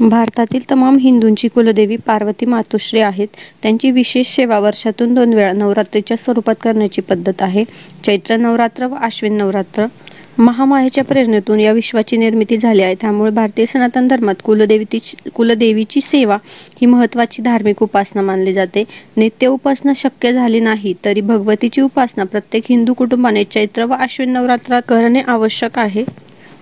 भारतातील तमाम हिंदूंची कुलदेवी पार्वती मातोश्री आहेत. त्यांची विशेष सेवा वर्षातून 2 वेळा नवरात्रीच्या स्वरूपात करण्याची पद्धत आहे. चैत्र नवरात्र व आश्विन नवरात्र. महामायेच्या प्रेरणेतून या विश्वाची निर्मिती झाली आहे. त्यामुळे भारतीय सनातन धर्मात कुलदेवीची सेवा ही महत्त्वाची धार्मिक उपासना मानली जाते. नित्य उपासना शक्य झाली नाही तरी भगवतीची उपासना प्रत्येक हिंदू कुटुंबाने चैत्र व आश्विन नवरात्रात करणे आवश्यक आहे.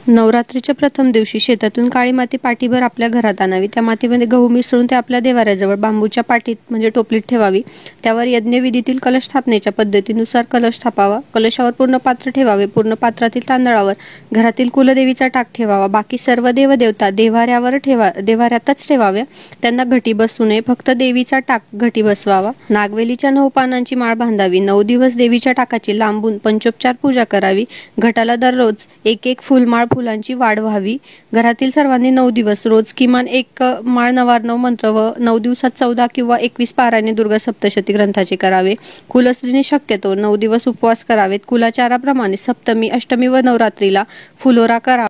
नवरात्रीच्या प्रथम दिवशी शेतातून काळी माती पाठीभर आपल्या घरात आणावी. त्या मातीमध्ये गहू मिसळून ते आपल्या देवाऱ्याजवळ बांबूच्या पाटीत म्हणजे टोपलीत ठेवावी. त्यावर यज्ञविधीतील कलश स्थापनेच्या पद्धतीनुसार कलश स्थापावा. कलशावर पूर्ण पात्र ठेवावे. पूर्ण पात्रातील तांदळावर घरातील कुलदेवीचा टाक ठेवावा. बाकी सर्व देवदेवता देवाऱ्यातच ठेवाव्या. त्यांना घटी बसू नये. फक्त देवीचा टाक घटी बसवावा. नागवेलीच्या 9 पानांची माळ बांधावी. 9 दिवस देवीच्या टाकाची लांबून पंचोपचार पूजा करावी. घटाला दररोज एक फुलमाळ फुलांची वाढ व्हावी. घरातील सर्वांनी 9 दिवस रोज किमान 1 माळ नवार्णव मंत्र व 9 दिवसात 14 किंवा 21 पारायणे दुर्गा सप्तशती ग्रंथाचे करावे. कुलस्त्रीने शक्यतो 9 दिवस उपवास करावेत. कुलाचाराप्रमाणे सप्तमी, अष्टमी व नवरात्रीला फुलोरा करावा.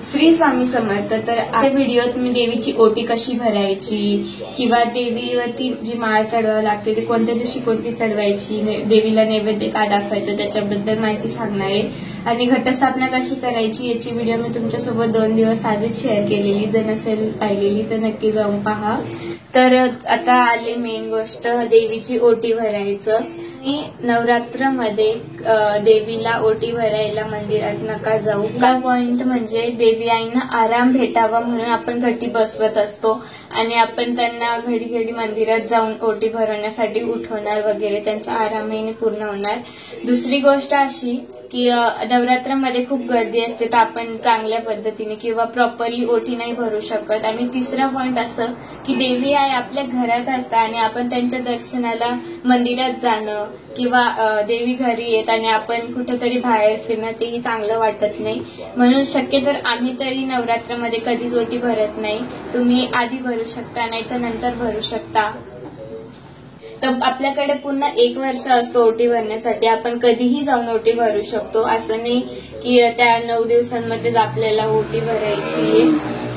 श्री स्वामी समर्थ. तर आजच्या व्हिडिओत मी देवीची ओटी कशी भरायची किंवा देवीवरती जी माळ चढवावी लागते ती कोणत्या दिवशी कोणती चढवायची, देवीला नैवेद्य का दाखवायचं त्याच्याबद्दल माहिती सांगणार आहे. आणि घटस्थापना कशी करायची याची व्हिडिओ मी तुमच्यासोबत 2 दिवस आधीच शेअर केलेली. जर नसेल पाहिलेली तर नक्की जाऊन पहा. तर आता आली मेन गोष्ट, देवीची ओटी भरायचं. नवरात्रमध्ये देवीला ओटी भरायला मंदिरात नका जाऊ. का पॉइंट म्हणजे देवी आईंना आराम भेटावा म्हणून आपण घटी बसवत असतो आणि आपण त्यांना घडी मंदिरात जाऊन ओटी भरवण्यासाठी उठवणार वगैरे, त्यांचा आरामही पूर्ण होणार. दुसरी गोष्ट अशी की नवरात्रामध्ये खूप गर्दी असते तर आपण चांगल्या पद्धतीने किंवा प्रॉपरली ओटी नाही भरू शकत. आणि तिसरा पॉइंट असं की देवी आई आपल्या घरात असतात आणि आपण त्यांच्या दर्शनाला मंदिरात जाणं किंवा देवी घरी येत आणि आपण कुठेतरी बाहेर फिरणं तेही चांगलं वाटत नाही. म्हणून शक्यतो आम्ही तरी नवरात्रामध्ये कधीच ओटी भरत नाही. तुम्ही आधी भरू शकता नाही तर नंतर भरू शकता. तर आपल्याकडे पुन्हा 1 वर्ष असतो ओटी भरण्यासाठी. आपण कधीही जाऊन ओटी भरू शकतो. असं नाही की त्या 9 दिवसांमध्येच आपल्याला ओटी भरायची.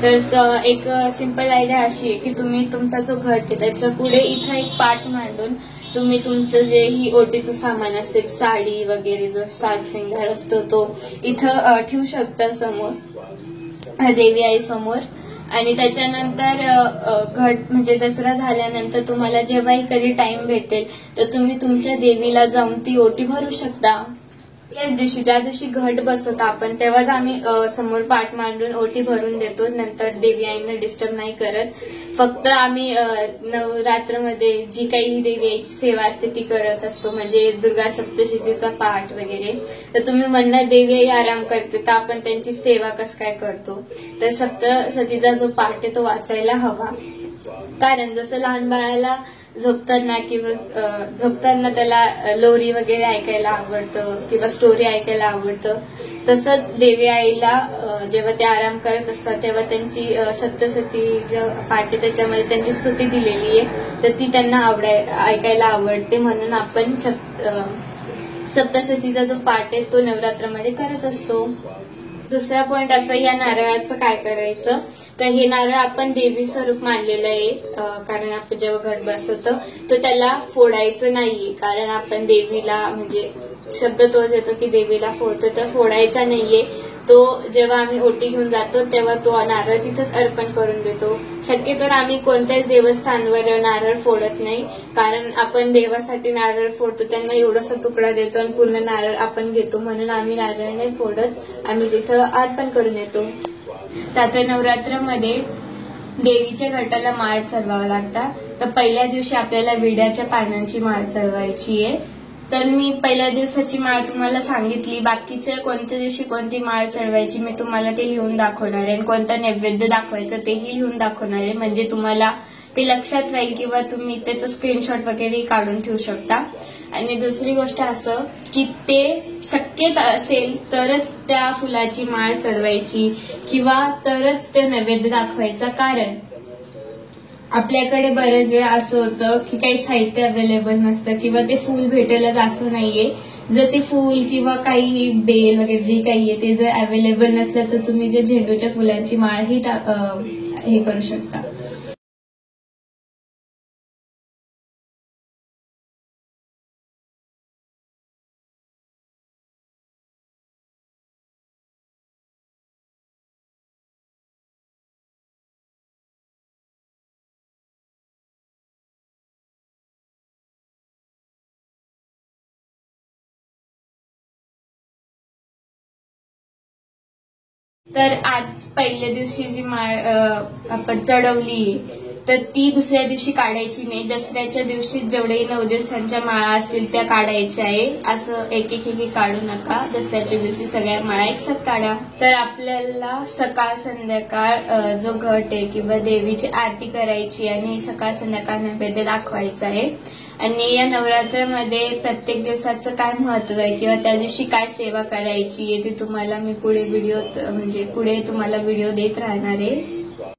तर एक सिंपल आयडिया अशी आहे की तुम्ही तुमचा जो घट आहे त्याच्या पुढे इथं एक पाट मांडून तुम्ही तुमचं जे ही ओटीचं सामान असेल, साडी वगैरे जो साज सिंगार असतो तो इथं ठेवू शकता समोर देवी आई समोर. आणि त्याच्यानंतर घट म्हणजे दसरा झाल्यानंतर तुम्हाला जेव्हाही कधी टाइम भेटेल तर तुम्ही तुमच्या देवीला जाऊन ती ओटी भरू शकता. त्याच दिवशी ज्या दिवशी घट बसवतो आपण तेव्हाच आम्ही समोर पाट मांडून ओटी भरून देतो. नंतर देवी आईंना डिस्टर्ब नाही करत. फक्त आम्ही नवरात्रमध्ये जी काही देवी आईची सेवा असते ती करत असतो, म्हणजे दुर्गा सप्तशतीचा पाठ वगैरे. तर तुम्ही म्हणणार देवी आई आराम करते तर आपण त्यांची सेवा कसं काय करतो, तर सप्तशतीचा जो पाठ आहे तो वाचायला हवा. कारण जसं लहान बाळाला झोपताना त्याला लोरी वगैरे ऐकायला आवडतं किंवा स्टोरी ऐकायला आवडतं, तसंच देवी आईला जेव्हा ते आराम करत असतात तेव्हा त्यांची सप्तशती जो पाठ आहे त्याच्यामध्ये त्यांची स्तुती दिलेली आहे तर ती त्यांना ऐकायला आवडते. म्हणून आपण सप्तशतीचा जो पाठ आहे तो नवरात्रामध्ये करत असतो. दुसरा पॉइंट असं, या नारळाचं काय करायचं तर हे नारळ आपण देवी स्वरूप मानलेलं आहे. कारण आपण जेव्हा घट बसवतो तर त्याला फोडायचं नाहीये. कारण आपण देवीला म्हणजे शब्द तोच येतो की देवीला फोडतो, तर फोडायचा नाहीये. तो जेव्हा आम्ही ओटी घेऊन जातो तेव्हा तो नारळ तिथंच अर्पण करून देतो. शक्यतो आम्ही कोणत्याच देवस्थानवर नारळ फोडत नाही. कारण आपण देवासाठी नारळ फोडतो, त्यांना एवढासा तुकडा देतो आणि पूर्ण नारळ आपण घेतो. म्हणून आम्ही नारळ नाही फोडत, आम्ही तिथं अर्पण करून येतो. तर आता नवरात्रामध्ये देवीच्या घटाला माळ चढवावं लागतात. तर पहिल्या दिवशी आपल्याला विड्याच्या पानांची माळ चढवायची आहे. तर मी पहिल्या दिवसाची माळ तुम्हाला सांगितली. बाकीच्या कोणत्या दिवशी कोणती माळ चढवायची मी तुम्हाला ते लिहून दाखवणार आहे आणि कोणता नैवेद्य दाखवायचं तेही लिहून दाखवणार आहे. म्हणजे तुम्हाला ते लक्षात राहील किंवा तुम्ही त्याचं स्क्रीनशॉट वगैरे काढून ठेवू शकता. आणि दुसरी गोष्ट असं की ते शक्य असेल तरच त्या फुलाची माळ चढवायची किंवा तरच ते नैवेद्य दाखवायचा. कारण आपल्याकडे बरेच वेळ असं होतं की काही साहित्य अवेलेबल नसतं किंवा ते फुल भेटेलच असं नाहीये. जर ते फूल किंवा काही बेल वगैरे जे काही आहे ते जर अवेलेबल नसलं तर तुम्ही जे झेंडूच्या फुलांची माळ ही हे करू शकता. तर आज पहिल्या दिवशी जी माळ आपण चढवली तर ती दुसऱ्या दिवशी काढायची नाही. दसऱ्याच्या दिवशी जेवढे 9 दिवसांच्या माळा असतील त्या काढायच्या आहे. असं एक एक काढू नका. दसऱ्याच्या दिवशी सगळ्या माळा एकसाथ काढा. तर आपल्याला सकाळ संध्याकाळ जो घट आहे किंवा देवीची आरती करायची आणि सकाळ संध्याकाळ नैवेद्य दाखवायचा आहे. आणि या नवरात्रामध्ये प्रत्येक दिवसाचं काय महत्व आहे किंवा त्या दिवशी काय सेवा करायची आहे ते तुम्हाला मी पुढे तुम्हाला व्हिडिओ देत राहणार आहे.